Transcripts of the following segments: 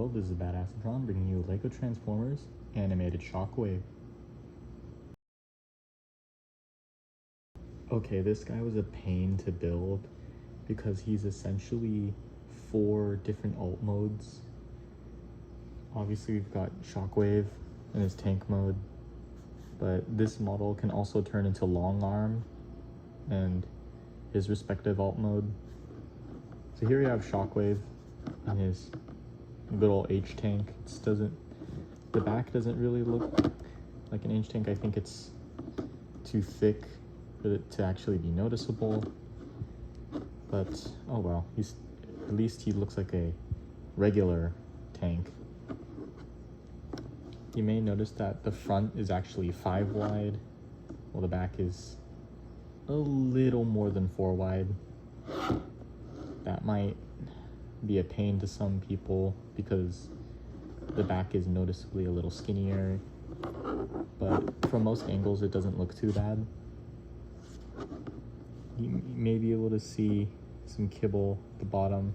world, this is Badass John bringing you LEGO Transformers Animated Shockwave. Okay, this guy was a pain to build because he's essentially 4 different alt modes. Obviously we've got Shockwave in his tank mode, but this model can also turn into Long Arm and his respective alt mode. So here we have Shockwave in his little H tank. The back doesn't really look like an H tank. I think it's too thick for it to actually be noticeable. But oh well, at least he looks like a regular tank. You may notice that the front is actually 5 wide, while the back is a little more than 4 wide. That might be a pain to some people because the back is noticeably a little skinnier, but from most angles it doesn't look too bad. You may be able to see some kibble at the bottom.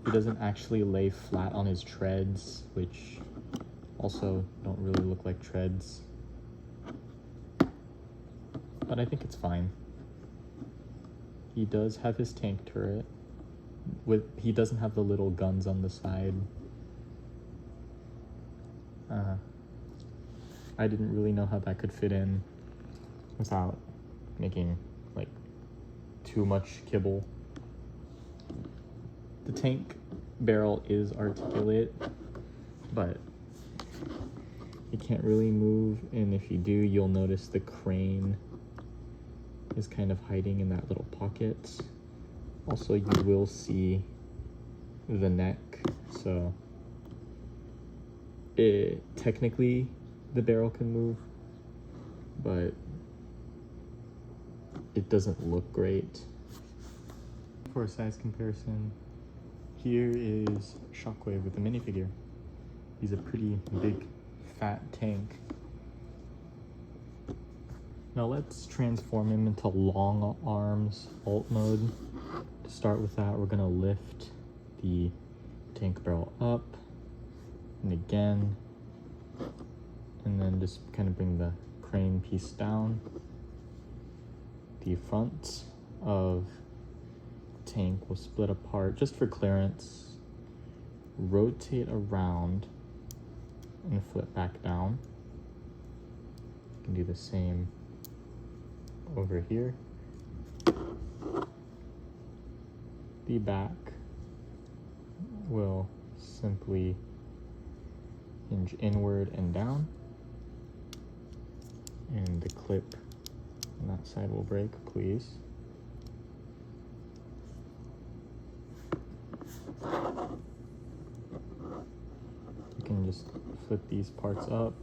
He doesn't actually lay flat on his treads, which also don't really look like treads, but I think it's fine. He does have his tank turret. He doesn't have the little guns on the side. I didn't really know how that could fit in without making like too much kibble. The tank barrel is articulate, but it can't really move, and if you do, you'll notice the crane is kind of hiding in that little pocket. Also, you will see the neck, so technically the barrel can move, but it doesn't look great. For a size comparison, here is Shockwave with the minifigure. He's a pretty big, fat tank. Now let's transform him into Long Arms alt mode. To start with that, we're gonna lift the tank barrel up and again, and then just kind of bring the crane piece down. The front of the tank will split apart just for clearance. Rotate around and flip back down. You can do the same over here. The back will simply hinge inward and down, and the clip on that side will break, please. You can just flip these parts up,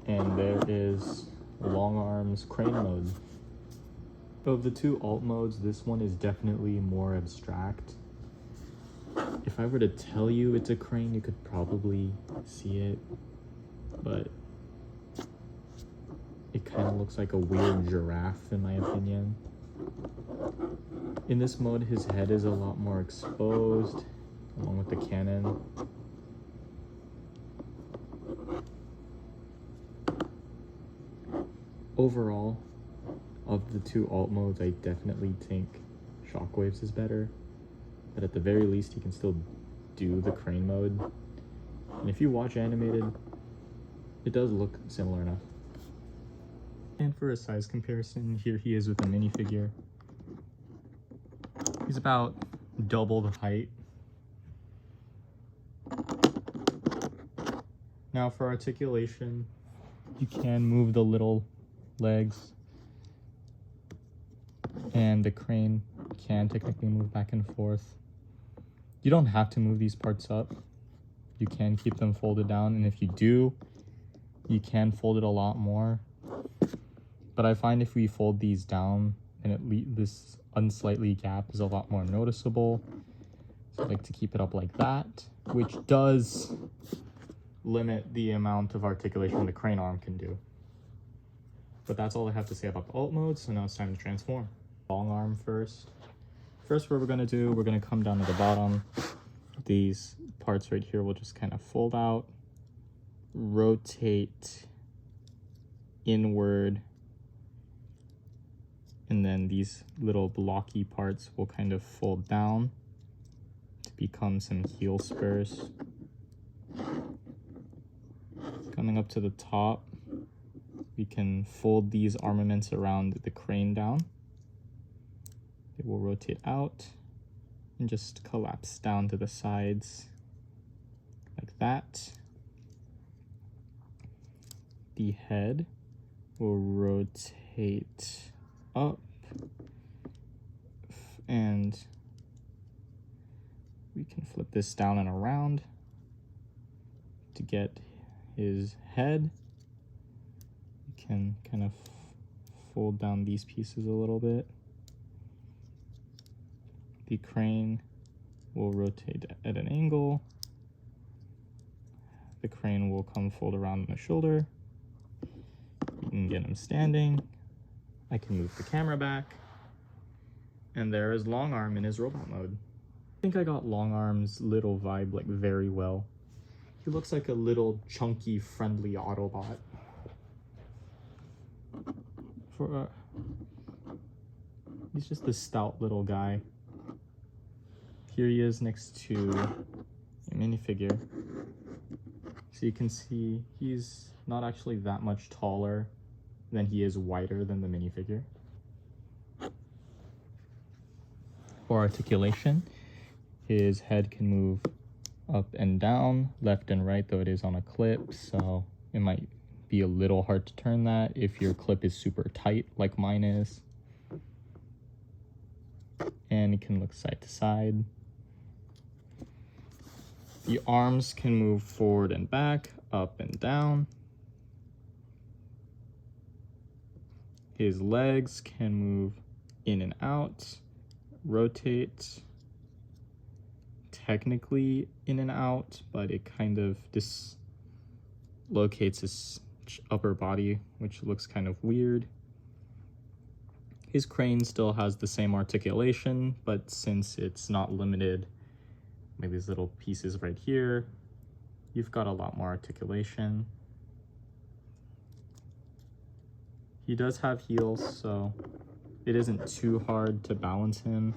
and there is Long Arms crane mode. Of the 2 alt modes, this one is definitely more abstract. If I were to tell you it's a crane, you could probably see it, but it kind of looks like a weird giraffe in my opinion. In this mode, his head is a lot more exposed, along with the cannon. Overall, of the 2 alt modes, I definitely think Shockwave's is better, but at the very least, you can still do the crane mode. And if you watch animated, it does look similar enough. And for a size comparison, here he is with a minifigure. He's about double the height. Now for articulation, you can move the little legs, and the crane can technically move back and forth. You don't have to move these parts up. You can keep them folded down, and if you do, you can fold it a lot more. But I find if we fold these down, and this unsightly gap is a lot more noticeable. So I like to keep it up like that, which does limit the amount of articulation the crane arm can do. But that's all I have to say about the alt mode, so now it's time to transform. Long arm first. First, what we're gonna do, we're gonna come down to the bottom. These parts right here will just kind of fold out, rotate inward, and then these little blocky parts will kind of fold down to become some heel spurs. Coming up to the top, we can fold these armaments around the crane down. It will rotate out and just collapse down to the sides like that. The head will rotate up, and we can flip this down and around to get his head. You can kind of fold down these pieces a little bit. The crane will rotate at an angle. The crane will come fold around on the shoulder. You can get him standing. I can move the camera back. And there is Long Arm in his robot mode. I think I got Long Arm's little vibe like very well. He looks like a little chunky, friendly Autobot. He's just a stout little guy. Here he is next to a minifigure. So you can see he's not actually that much taller than he is wider than the minifigure. For articulation, his head can move up and down, left and right, though it is on a clip, so it might be a little hard to turn that if your clip is super tight like mine is. And he can look side to side. The arms can move forward and back, up and down. His legs can move in and out, rotate, technically in and out, but it kind of dislocates his upper body, which looks kind of weird. His crane still has the same articulation, but since it's not limited by these little pieces right here, you've got a lot more articulation. He does have heels, so it isn't too hard to balance him.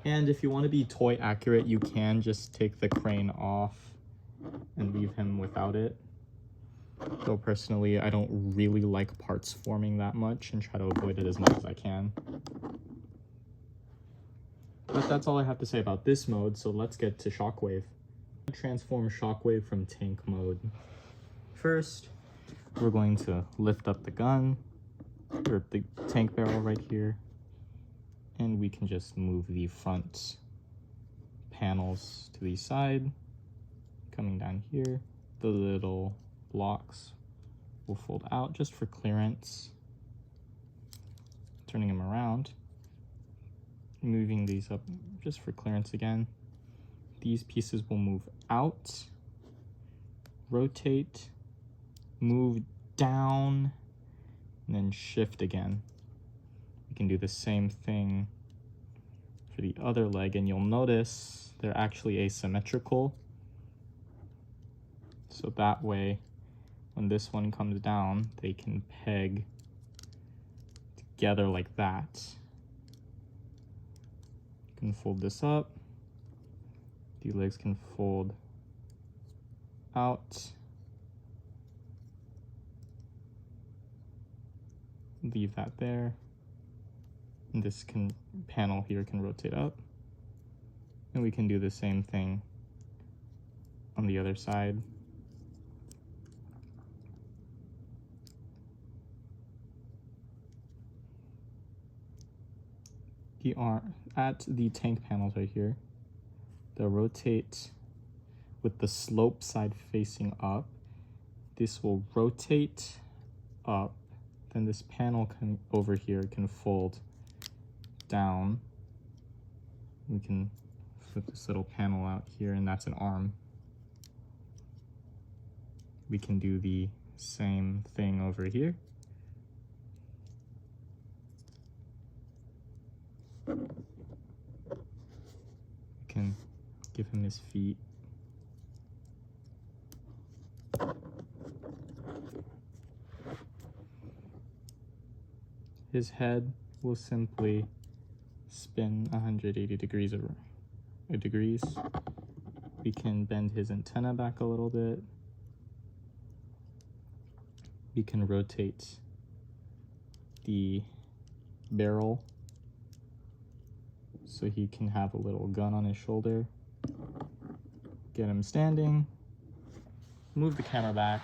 And if you want to be toy accurate, you can just take the crane off and leave him without it. Though personally, I don't really like parts forming that much and try to avoid it as much as I can. But that's all I have to say about this mode, so let's get to Shockwave. Transform Shockwave from tank mode. First, we're going to lift up the gun, or the tank barrel right here, and we can just move the front panels to the side. Coming down here, the little blocks will fold out just for clearance. Turning them around, moving these up just for clearance again. These pieces will move out, rotate, move down, and then shift again. We can do the same thing for the other leg, and you'll notice they're actually asymmetrical. So that way, when this one comes down, they can peg together like that. You can fold this up. The legs can fold out. Leave that there. And this panel here can rotate up. And we can do the same thing on the other side. At the tank panels right here, they'll rotate with the slope side facing up. This will rotate up, then this panel over here can fold down. We can flip this little panel out here, and that's an arm. We can do the same thing over here. Can give him his feet. His head will simply spin 180 degrees. We can bend his antenna back a little bit. We can rotate the barrel so he can have a little gun on his shoulder. Get him standing. Move the camera back.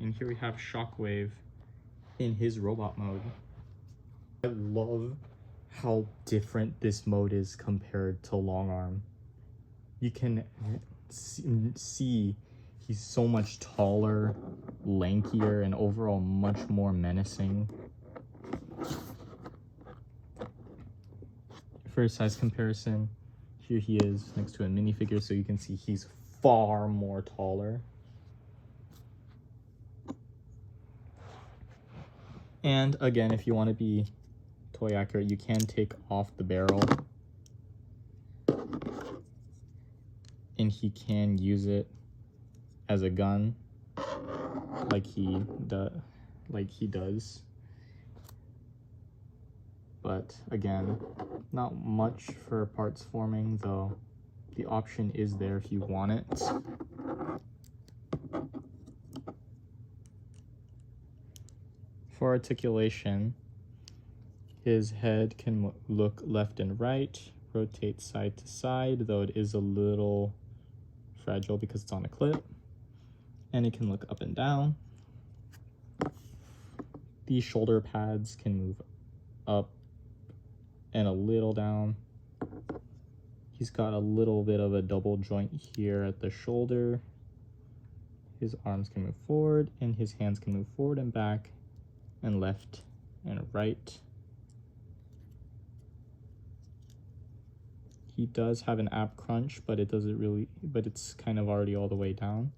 And here we have Shockwave in his robot mode. I love how different this mode is compared to Long Arm. You can see he's so much taller, lankier, and overall much more menacing. For a size comparison, here he is next to a minifigure, so you can see he's far more taller. And again, if you want to be toy accurate, you can take off the barrel and he can use it as a gun like he does. But again, not much for parts forming, though the option is there if you want it. For articulation, his head can look left and right, rotate side to side, though it is a little fragile because it's on a clip, and it can look up and down. These shoulder pads can move up and a little down. He's got a little bit of a double joint here at the shoulder. His arms can move forward and his hands can move forward and back and left and right. He does have an ab crunch, but it's kind of already all the way down.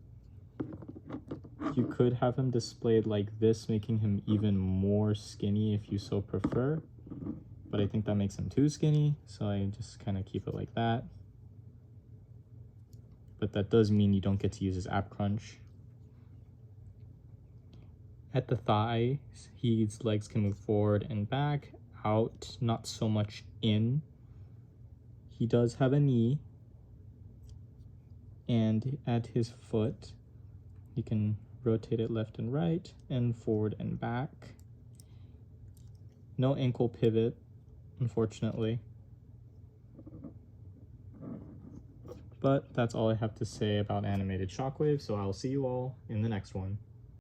You could have him displayed like this, making him even more skinny if you so prefer, but I think that makes him too skinny, so I just kind of keep it like that. But that does mean you don't get to use his ab crunch. At the thighs, his legs can move forward and back, out, not so much in. He does have a knee, and at his foot, he can rotate it left and right, and forward and back. No ankle pivot, unfortunately. But that's all I have to say about animated Shockwave, so I'll see you all in the next one.